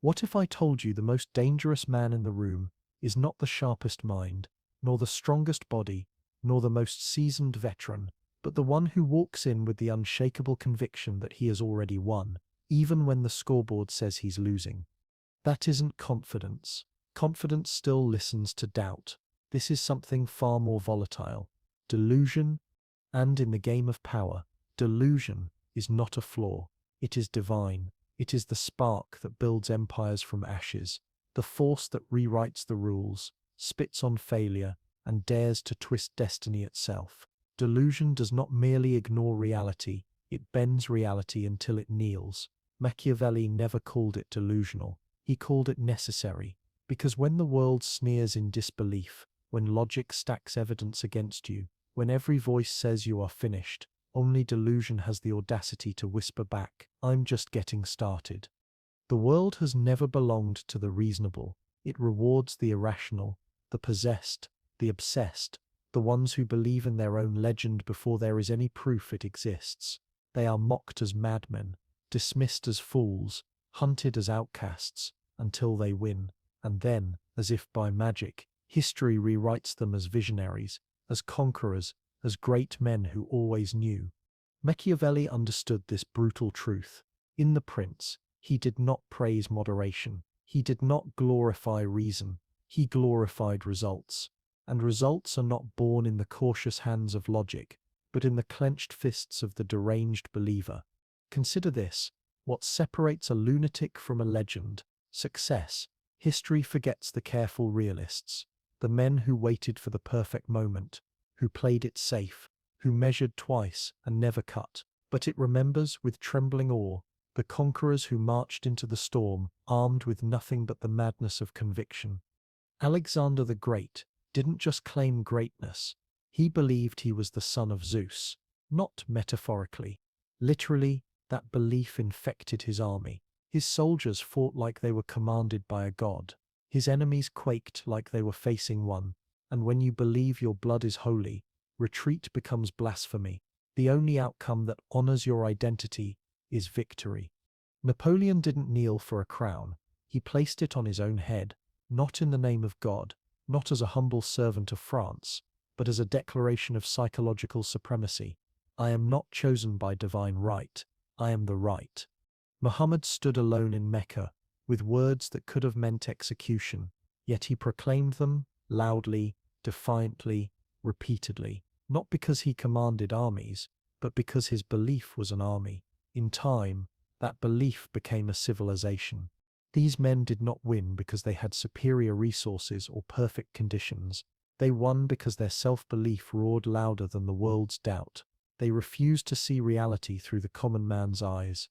What if I told you the most dangerous man in the room is not the sharpest mind, nor the strongest body, nor the most seasoned veteran, but the one who walks in with the unshakable conviction that he has already won, even when the scoreboard says he's losing? That isn't confidence. Confidence still listens to doubt. This is something far more volatile. Delusion, and in the game of power, delusion is not a flaw. It is divine. It is the spark that builds empires from ashes, the force that rewrites the rules, spits on failure, and dares to twist destiny itself. Delusion does not merely ignore reality, it bends reality until it kneels. Machiavelli never called it delusional. He called it necessary, because when the world sneers in disbelief, when logic stacks evidence against you, when every voice says you are finished, only delusion has the audacity to whisper back, "I'm just getting started." The world has never belonged to the reasonable. It rewards the irrational, the possessed, the obsessed, the ones who believe in their own legend before there is any proof it exists. They are mocked as madmen, dismissed as fools, hunted as outcasts, until they win, and then, as if by magic, history rewrites them as visionaries, as conquerors, as great men who always knew. Machiavelli understood this brutal truth. In The Prince, he did not praise moderation. He did not glorify reason. He glorified results. And results are not born in the cautious hands of logic, but in the clenched fists of the deranged believer. Consider this: what separates a lunatic from a legend? Success. History forgets the careful realists, the men who waited for the perfect moment, who played it safe, who measured twice and never cut. But it remembers with trembling awe the conquerors who marched into the storm, armed with nothing but the madness of conviction. Alexander the Great didn't just claim greatness, he believed he was the son of Zeus, not metaphorically. Literally, that belief infected his army. His soldiers fought like they were commanded by a god. His enemies quaked like they were facing one. And when you believe your blood is holy, retreat becomes blasphemy. The only outcome that honors your identity is victory. Napoleon didn't kneel for a crown. He placed it on his own head, not in the name of God, not as a humble servant of France, but as a declaration of psychological supremacy. I am not chosen by divine right. I am the right. Muhammad stood alone in Mecca, with words that could have meant execution, yet he proclaimed them loudly, defiantly, repeatedly, not because he commanded armies, but because his belief was an army. In time, that belief became a civilization. These men did not win because they had superior resources or perfect conditions. They won because their self-belief roared louder than the world's doubt. They refused to see reality through the common man's eyes.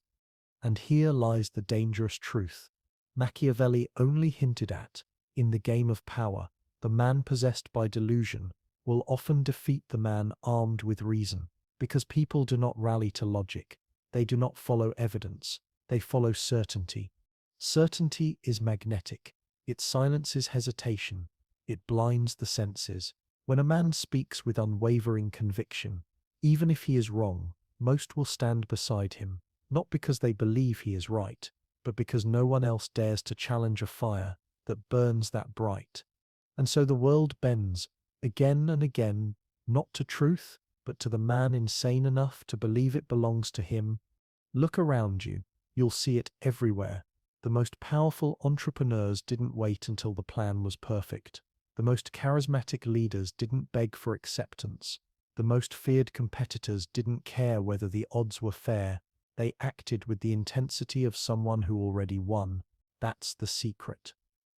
And here lies the dangerous truth. Machiavelli only hinted at, in the game of power, the man possessed by delusion will often defeat the man armed with reason, because people do not rally to logic. They do not follow evidence. They follow certainty. Certainty is magnetic. It silences hesitation. It blinds the senses. When a man speaks with unwavering conviction, even if he is wrong, most will stand beside him, not because they believe he is right, but because no one else dares to challenge a fire that burns that bright. And so the world bends, again and again, not to truth, but to the man insane enough to believe it belongs to him. Look around you. You'll see it everywhere. The most powerful entrepreneurs didn't wait until the plan was perfect. The most charismatic leaders didn't beg for acceptance. The most feared competitors didn't care whether the odds were fair. They acted with the intensity of someone who already won. That's the secret.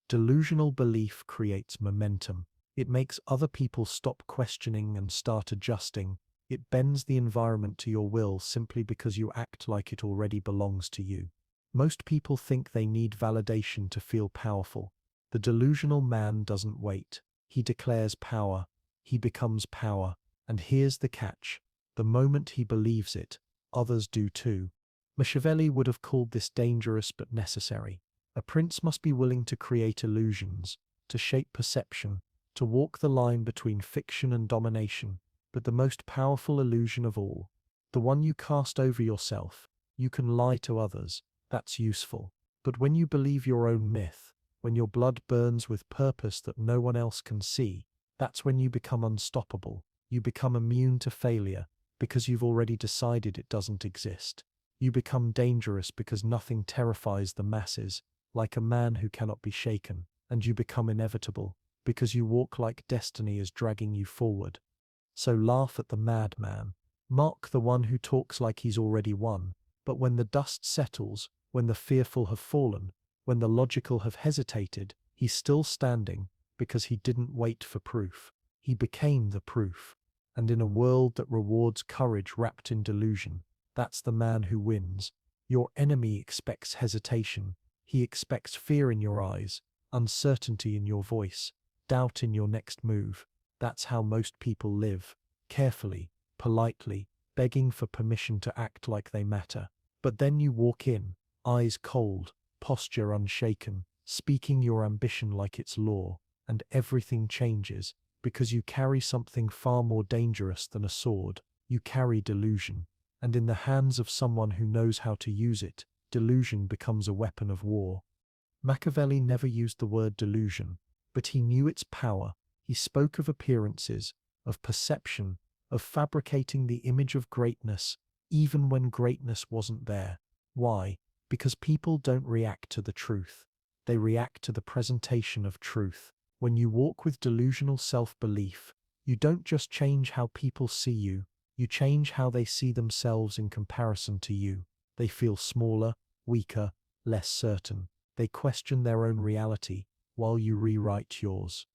Delusional belief creates momentum. It makes other people stop questioning and start adjusting. It bends the environment to your will simply because you act like it already belongs to you. Most people think they need validation to feel powerful. The delusional man doesn't wait. He declares power. He becomes power. And here's the catch. The moment he believes it, others do too. Machiavelli would have called this dangerous but necessary. A prince must be willing to create illusions, to shape perception, to walk the line between fiction and domination. But the most powerful illusion of all, the one you cast over yourself, you can lie to others. That's useful. But when you believe your own myth, when your blood burns with purpose that no one else can see, that's when you become unstoppable. You become immune to failure because you've already decided it doesn't exist. You become dangerous because nothing terrifies the masses, like a man who cannot be shaken, and you become inevitable because you walk like destiny is dragging you forward. So laugh at the madman. Mock the one who talks like he's already won. But when the dust settles, when the fearful have fallen, when the logical have hesitated, he's still standing because he didn't wait for proof. He became the proof. And in a world that rewards courage wrapped in delusion, that's the man who wins. Your enemy expects hesitation. He expects fear in your eyes, uncertainty in your voice, doubt in your next move. That's how most people live, carefully, politely, begging for permission to act like they matter. But then you walk in, eyes cold, posture unshaken, speaking your ambition like it's law, and everything changes, because you carry something far more dangerous than a sword. You carry delusion, and in the hands of someone who knows how to use it, delusion becomes a weapon of war. Machiavelli never used the word delusion, but he knew its power. He spoke of appearances, of perception, of fabricating the image of greatness, even when greatness wasn't there. Why? Because people don't react to the truth. They react to the presentation of truth. When you walk with delusional self-belief, you don't just change how people see you, you change how they see themselves in comparison to you. They feel smaller, weaker, less certain. They question their own reality while you rewrite yours.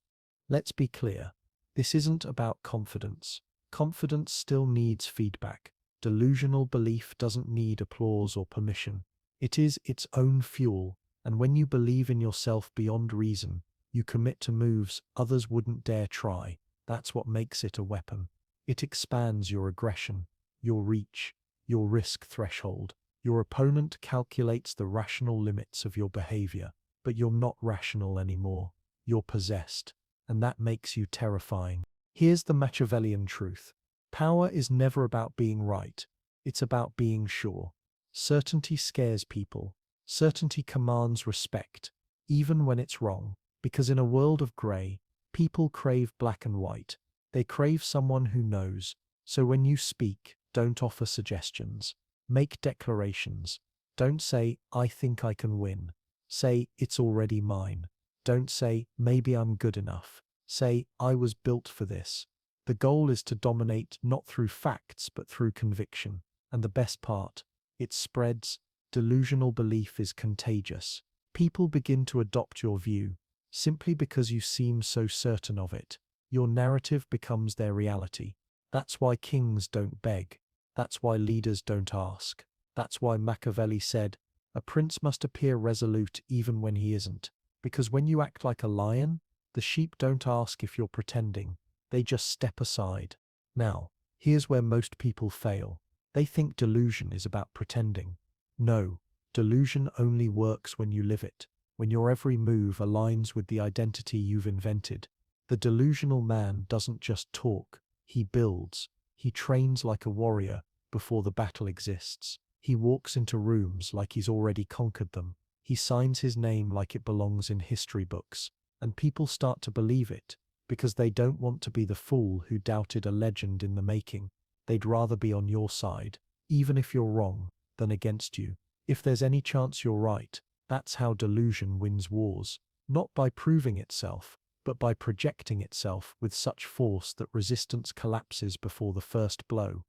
Let's be clear. This isn't about confidence. Confidence still needs feedback. Delusional belief doesn't need applause or permission. It is its own fuel, and when you believe in yourself beyond reason, you commit to moves others wouldn't dare try. That's what makes it a weapon. It expands your aggression, your reach, your risk threshold. Your opponent calculates the rational limits of your behavior, but you're not rational anymore. You're possessed, and that makes you terrifying. Here's the Machiavellian truth. Power is never about being right. It's about being sure. Certainty scares people. Certainty commands respect, even when it's wrong. Because in a world of grey, people crave black and white. They crave someone who knows. So when you speak, don't offer suggestions. Make declarations. Don't say, I think I can win. Say, it's already mine. Don't say, maybe I'm good enough. Say, I was built for this. The goal is to dominate not through facts but through conviction. And the best part, it spreads. Delusional belief is contagious. People begin to adopt your view, simply because you seem so certain of it. Your narrative becomes their reality. That's why kings don't beg. That's why leaders don't ask. That's why Machiavelli said, a prince must appear resolute even when he isn't. Because when you act like a lion, the sheep don't ask if you're pretending. They just step aside. Now, here's where most people fail. They think delusion is about pretending. No, delusion only works when you live it, when your every move aligns with the identity you've invented. The delusional man doesn't just talk, he builds. He trains like a warrior before the battle exists. He walks into rooms like he's already conquered them. He signs his name like it belongs in history books. And people start to believe it, because they don't want to be the fool who doubted a legend in the making. They'd rather be on your side, even if you're wrong, than against you. If there's any chance you're right, that's how delusion wins wars. Not by proving itself, but by projecting itself with such force that resistance collapses before the first blow.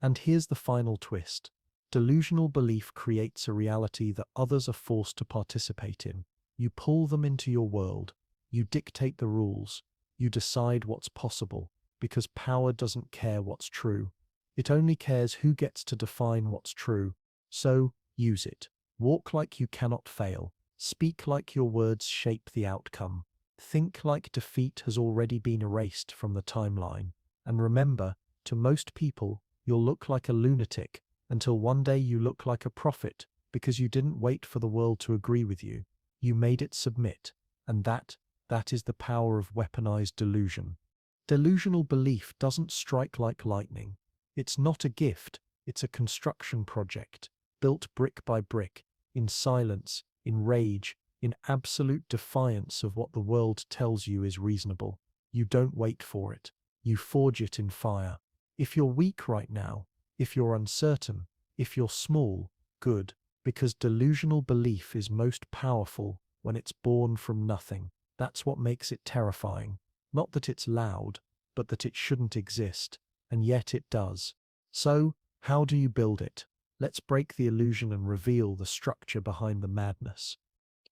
And here's the final twist. Delusional belief creates a reality that others are forced to participate in. You pull them into your world. You dictate the rules. You decide what's possible, because power doesn't care what's true. It only cares who gets to define what's true. So, use it. Walk like you cannot fail. Speak like your words shape the outcome. Think like defeat has already been erased from the timeline. And remember, to most people, you'll look like a lunatic until one day you look like a prophet because you didn't wait for the world to agree with you. You made it submit. And that is the power of weaponized delusion. Delusional belief doesn't strike like lightning. It's not a gift, it's a construction project, built brick by brick, in silence, in rage, in absolute defiance of what the world tells you is reasonable. You don't wait for it. You forge it in fire. If you're weak right now, if you're uncertain, if you're small, good, because delusional belief is most powerful when it's born from nothing. That's what makes it terrifying. Not that it's loud, but that it shouldn't exist, and yet it does. So, how do you build it? Let's break the illusion and reveal the structure behind the madness.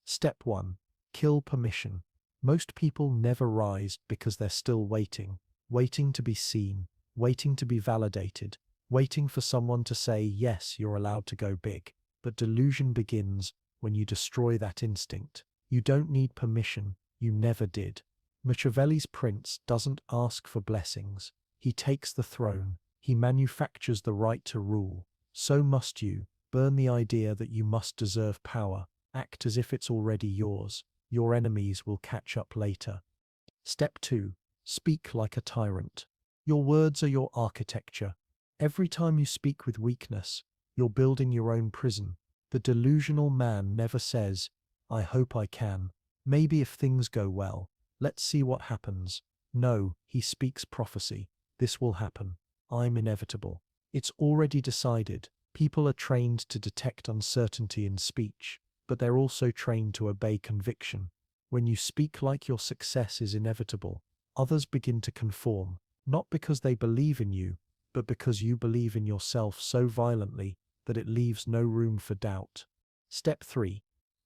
Step 1. Kill permission. Most people never rise because they're still waiting, waiting to be seen, waiting to be validated, waiting for someone to say, yes, you're allowed to go big. But delusion begins when you destroy that instinct. You don't need permission. You never did. Machiavelli's prince doesn't ask for blessings. He takes the throne. He manufactures the right to rule. So must you. Burn the idea that you must deserve power. Act as if it's already yours. Your enemies will catch up later. Step 2. Speak like a tyrant. Your words are your architecture. Every time you speak with weakness, you're building your own prison. The delusional man never says, I hope I can. Maybe if things go well, let's see what happens. No, he speaks prophecy. This will happen. I'm inevitable. It's already decided. People are trained to detect uncertainty in speech, but they're also trained to obey conviction. When you speak like your success is inevitable, others begin to conform, not because they believe in you, but because you believe in yourself so violently that it leaves no room for doubt. Step 3.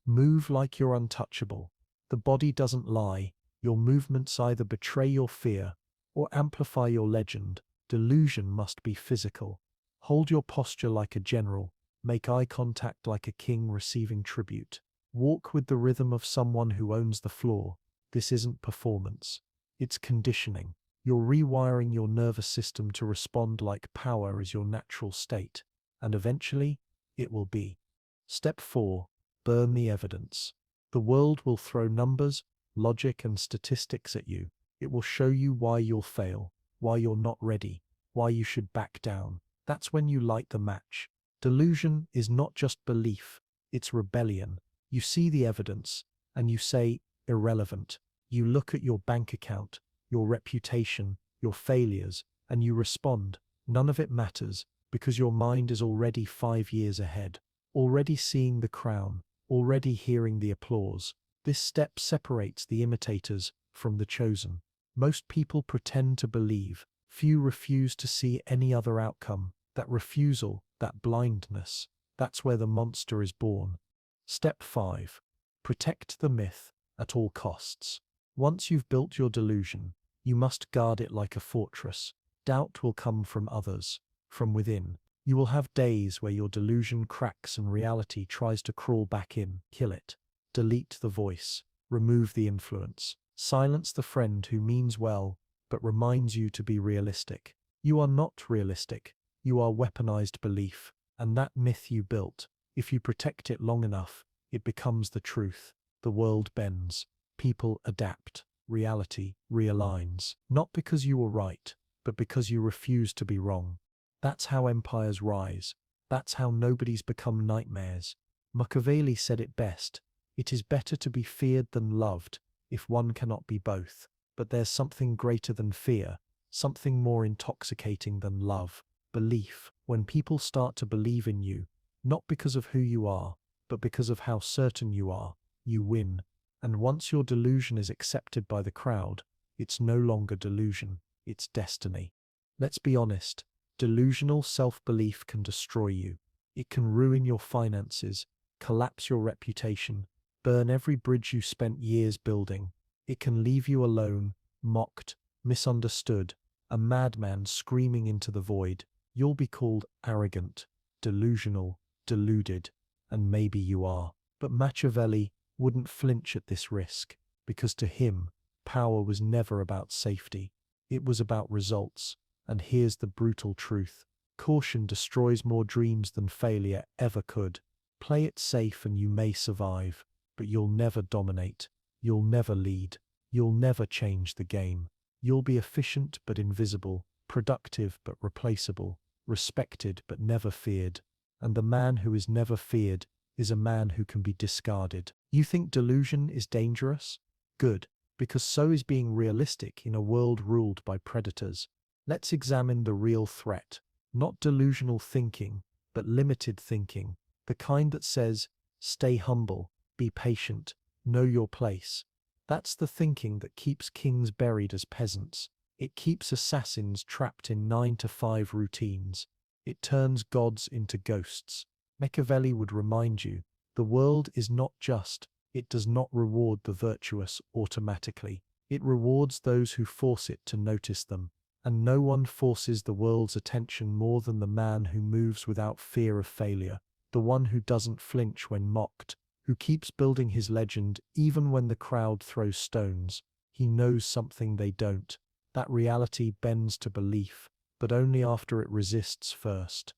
Move like you're untouchable. The body doesn't lie. Your movements either betray your fear or amplify your legend. Delusion must be physical. Hold your posture like a general. Make eye contact like a king receiving tribute. Walk with the rhythm of someone who owns the floor. This isn't performance. It's conditioning. You're rewiring your nervous system to respond like power is your natural state. And eventually, it will be. Step 4. Burn the evidence. The world will throw numbers, logic, and statistics at you. It will show you why you'll fail, why you're not ready, why you should back down. That's when you light the match. Delusion is not just belief, it's rebellion. You see the evidence, and you say, irrelevant. You look at your bank account, your reputation, your failures, and you respond, none of it matters, because your mind is already 5 years ahead, already seeing the crown, already hearing the applause. This step separates the imitators from the chosen. Most people pretend to believe. Few refuse to see any other outcome. That refusal, that blindness, that's where the monster is born. Step 5. Protect the myth at all costs. Once you've built your delusion, you must guard it like a fortress. Doubt will come from others, from within. You will have days where your delusion cracks and reality tries to crawl back in. Kill it. Delete the voice. Remove the influence. Silence the friend who means well, but reminds you to be realistic. You are not realistic. You are weaponized belief, and that myth you built, if you protect it long enough, it becomes the truth. The world bends. People adapt. Reality realigns. Not because you were right, but because you refuse to be wrong. That's how empires rise. That's how nobodies become nightmares. Machiavelli said it best. It is better to be feared than loved, if one cannot be both. But there's something greater than fear, something more intoxicating than love. Belief. When people start to believe in you, not because of who you are, but because of how certain you are, you win. And once your delusion is accepted by the crowd, it's no longer delusion, it's destiny. Let's be honest, delusional self-belief can destroy you. It can ruin your finances, collapse your reputation, burn every bridge you spent years building. It can leave you alone, mocked, misunderstood, a madman screaming into the void. You'll be called arrogant, delusional, deluded, and maybe you are. But Machiavelli wouldn't flinch at this risk, because to him, power was never about safety. It was about results. And here's the brutal truth. Caution destroys more dreams than failure ever could. Play it safe and you may survive, but you'll never dominate. You'll never lead. You'll never change the game. You'll be efficient but invisible, productive but replaceable, respected but never feared. And the man who is never feared is a man who can be discarded. You think delusion is dangerous? Good, because so is being realistic in a world ruled by predators. Let's examine the real threat. Not delusional thinking, but limited thinking. The kind that says, stay humble, be patient, know your place. That's the thinking that keeps kings buried as peasants. It keeps assassins trapped in 9-to-5 routines. It turns gods into ghosts. Machiavelli would remind you, the world is not just. It does not reward the virtuous automatically. It rewards those who force it to notice them. And no one forces the world's attention more than the man who moves without fear of failure, the one who doesn't flinch when mocked, who keeps building his legend even when the crowd throws stones. He knows something they don't. That reality bends to belief, but only after it resists first.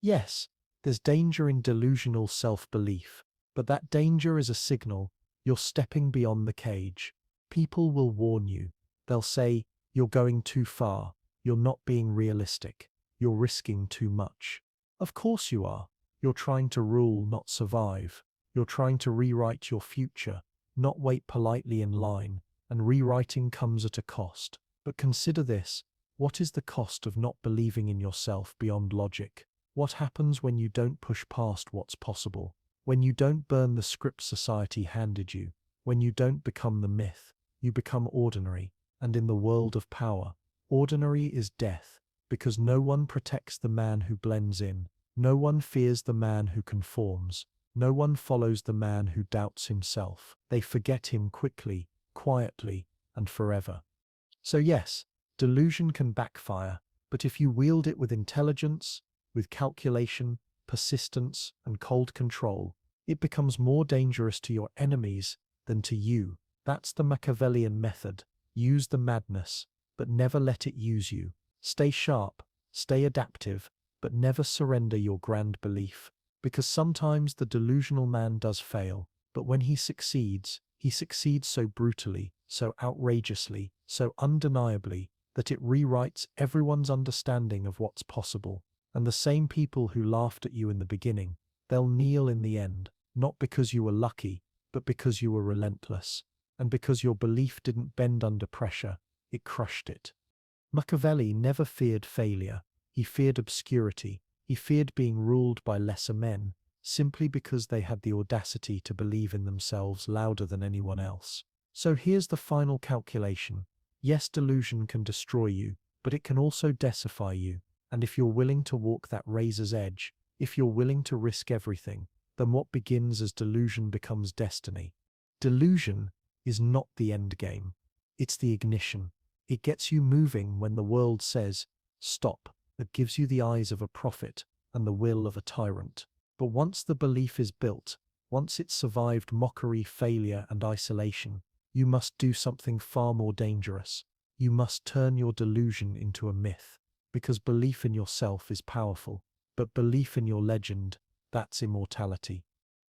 Yes, there's danger in delusional self-belief, but that danger is a signal you're stepping beyond the cage. People will warn you. They'll say, you're going too far, you're not being realistic, you're risking too much. Of course you are. You're trying to rule, not survive. You're trying to rewrite your future, not wait politely in line, and rewriting comes at a cost. But consider this, what is the cost of not believing in yourself beyond logic? What happens when you don't push past what's possible? When you don't burn the script society handed you? When you don't become the myth? You become ordinary. And in the world of power, ordinary is death, because no one protects the man who blends in, no one fears the man who conforms, no one follows the man who doubts himself. They forget him quickly, quietly, and forever. So yes, delusion can backfire, but if you wield it with intelligence, with calculation, persistence, and cold control, it becomes more dangerous to your enemies than to you. That's the Machiavellian method. Use the madness, but never let it use you. Stay sharp, stay adaptive, but never surrender your grand belief. Because sometimes the delusional man does fail, but when he succeeds so brutally, so outrageously, so undeniably, that it rewrites everyone's understanding of what's possible. And the same people who laughed at you in the beginning, they'll kneel in the end, not because you were lucky, but because you were relentless. And because your belief didn't bend under pressure, it crushed it. Machiavelli never feared failure. He feared obscurity. He feared being ruled by lesser men, simply because they had the audacity to believe in themselves louder than anyone else. So here's the final calculation. Yes, delusion can destroy you, but it can also decify you. And if you're willing to walk that razor's edge, if you're willing to risk everything, then what begins as delusion becomes destiny. Delusion is not the end game. It's the ignition. It gets you moving when the world says, stop. It gives you the eyes of a prophet and the will of a tyrant. But once the belief is built, once it's survived mockery, failure, and isolation, you must do something far more dangerous. You must turn your delusion into a myth. Because belief in yourself is powerful, but belief in your legend, that's immortality.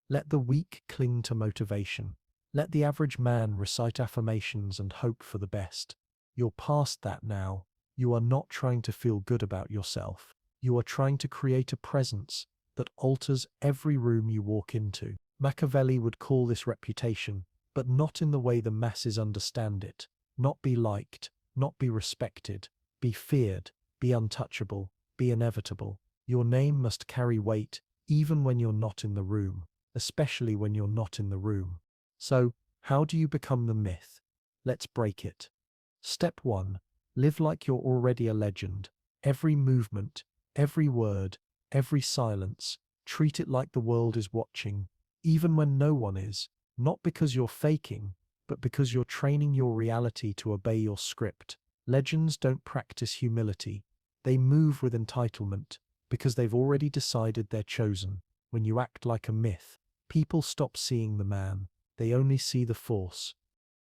Let the weak cling to motivation. Let the average man recite affirmations and hope for the best. You're past that now. You are not trying to feel good about yourself. You are trying to create a presence that alters every room you walk into. Machiavelli would call this reputation, but not in the way the masses understand it. Not be liked, not be respected, be feared, be untouchable, be inevitable. Your name must carry weight even when you're not in the room, especially when you're not in the room. So, how do you become the myth? Let's break it. Step 1. Live like you're already a legend. Every movement, every word, every silence, treat it like the world is watching, even when no one is, not because you're faking, but because you're training your reality to obey your script. Legends don't practice humility. They move with entitlement, because they've already decided they're chosen. When you act like a myth, people stop seeing the man. They only see the force.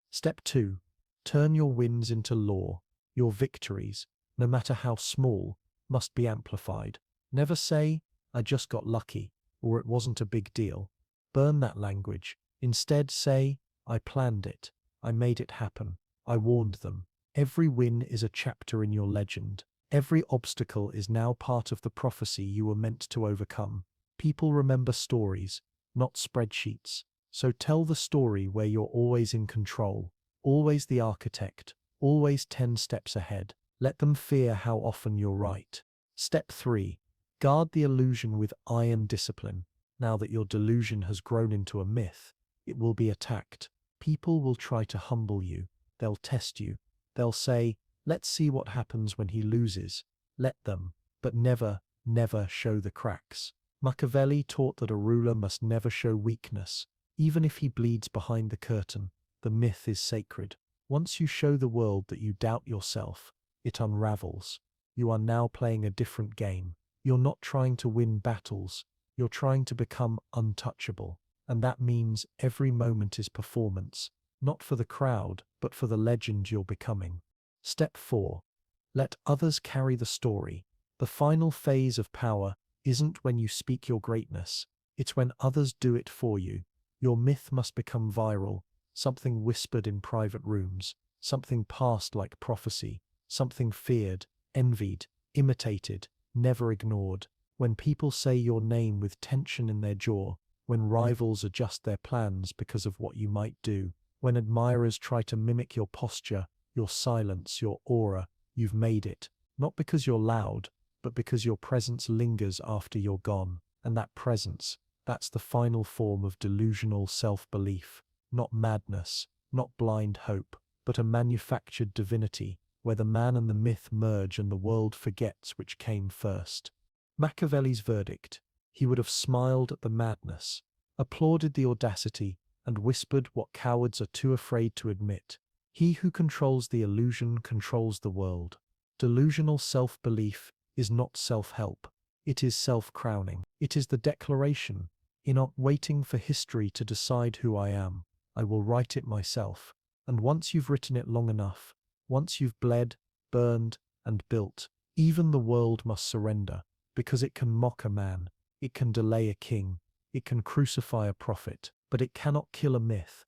Step 2. Turn your wins into law. Your victories, no matter how small, must be amplified. Never say, I just got lucky, or it wasn't a big deal. Burn that language. Instead say, I planned it. I made it happen. I warned them. Every win is a chapter in your legend. Every obstacle is now part of the prophecy you were meant to overcome. People remember stories, not spreadsheets. So tell the story where you're always in control, always the architect, always 10 steps ahead. Let them fear how often you're right. Step 3. Guard the illusion with iron discipline. Now that your delusion has grown into a myth, it will be attacked. People will try to humble you. They'll test you. They'll say, let's see what happens when he loses. Let them, but never, never show the cracks. Machiavelli taught that a ruler must never show weakness, even if he bleeds behind the curtain. The myth is sacred. Once you show the world that you doubt yourself, it unravels. You are now playing a different game. You're not trying to win battles. You're trying to become untouchable. And that means every moment is performance, not for the crowd, but for the legend you're becoming. Step 4. Let others carry the story. The final phase of power isn't when you speak your greatness. It's when others do it for you. Your myth must become viral, something whispered in private rooms, something passed like prophecy, something feared, envied, imitated, never ignored. When people say your name with tension in their jaw, when rivals adjust their plans because of what you might do, when admirers try to mimic your posture, your silence, your aura, you've made it. Not because you're loud, but because your presence lingers after you're gone. And that presence, that's the final form of delusional self-belief. Not madness, not blind hope, but a manufactured divinity, where the man and the myth merge and the world forgets which came first. Machiavelli's verdict: he would have smiled at the madness, applauded the audacity, and whispered what cowards are too afraid to admit. He who controls the illusion controls the world. Delusional self-belief is not self-help. It is self-crowning. It is the declaration: in not waiting for history to decide who I am, I will write it myself. And once you've written it long enough, once you've bled, burned, and built, even the world must surrender, because it can mock a man, it can delay a king, it can crucify a prophet, but it cannot kill a myth.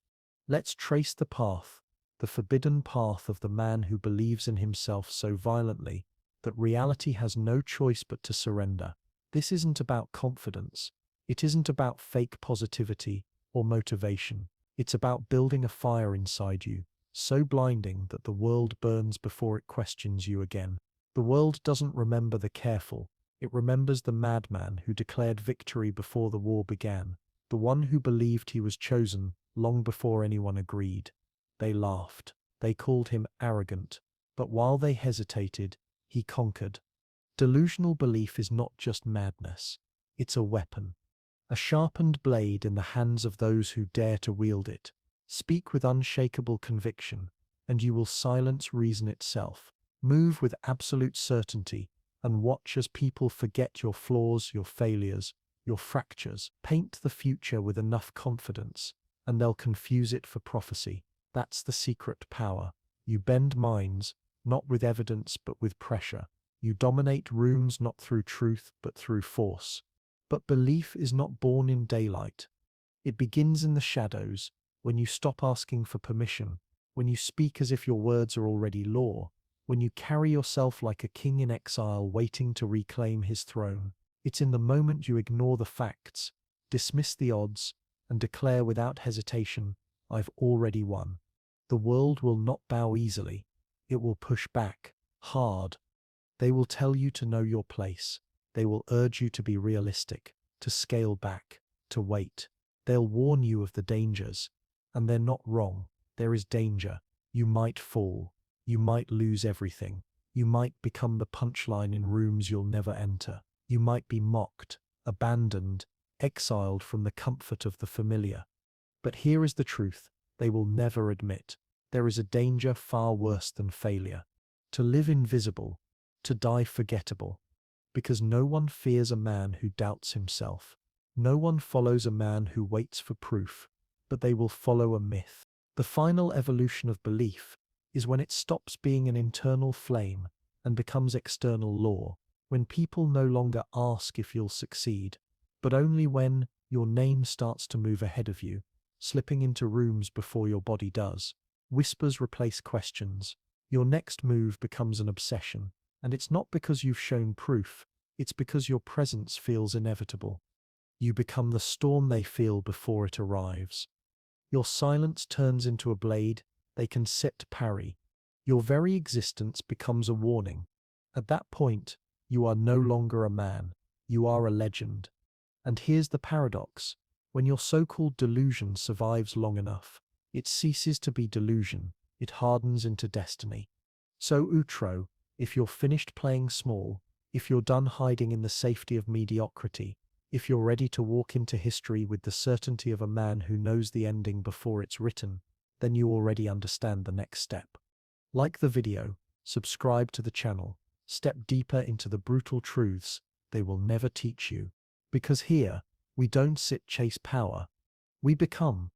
Let's trace the path, the forbidden path of the man who believes in himself so violently that reality has no choice but to surrender. This isn't about confidence. It isn't about fake positivity or motivation. It's about building a fire inside you, so blinding that the world burns before it questions you again. The world doesn't remember the careful. It remembers the madman who declared victory before the war began, the one who believed he was chosen long before anyone agreed. They laughed. They called him arrogant. But while they hesitated, he conquered. Delusional belief is not just madness. It's a weapon. A sharpened blade in the hands of those who dare to wield it. Speak with unshakable conviction, and you will silence reason itself. Move with absolute certainty, and watch as people forget your flaws, your failures, your fractures. Paint the future with enough confidence, and they'll confuse it for prophecy. That's the secret power. You bend minds, not with evidence but with pressure. You dominate rooms not through truth but through force. But belief is not born in daylight. It begins in the shadows, when you stop asking for permission, when you speak as if your words are already law, when you carry yourself like a king in exile waiting to reclaim his throne. It's in the moment you ignore the facts, dismiss the odds, and declare without hesitation, I've already won. The world will not bow easily. It will push back, hard. They will tell you to know your place. They will urge you to be realistic, to scale back, to wait. They'll warn you of the dangers. And they're not wrong. There is danger. You might fall. You might lose everything. You might become the punchline in rooms you'll never enter. You might be mocked, abandoned, exiled from the comfort of the familiar. But here is the truth they will never admit. There is a danger far worse than failure. To live invisible, to die forgettable. Because no one fears a man who doubts himself. No one follows a man who waits for proof, but they will follow a myth. The final evolution of belief is when it stops being an internal flame and becomes external law, when people no longer ask if you'll succeed, but only when your name starts to move ahead of you, slipping into rooms before your body does. Whispers replace questions. Your next move becomes an obsession. And it's not because you've shown proof, it's because your presence feels inevitable. You become the storm they feel before it arrives. Your silence turns into a blade they can set to parry. Your very existence becomes a warning. At that point, you are no longer a man. You are a legend. And here's the paradox. When your so-called delusion survives long enough, it ceases to be delusion. It hardens into destiny. So Outro, if you're finished playing small, if you're done hiding in the safety of mediocrity, if you're ready to walk into history with the certainty of a man who knows the ending before it's written, then you already understand the next step. Like the video, subscribe to the channel, step deeper into the brutal truths they will never teach you. Because here, we don't chase power, we become.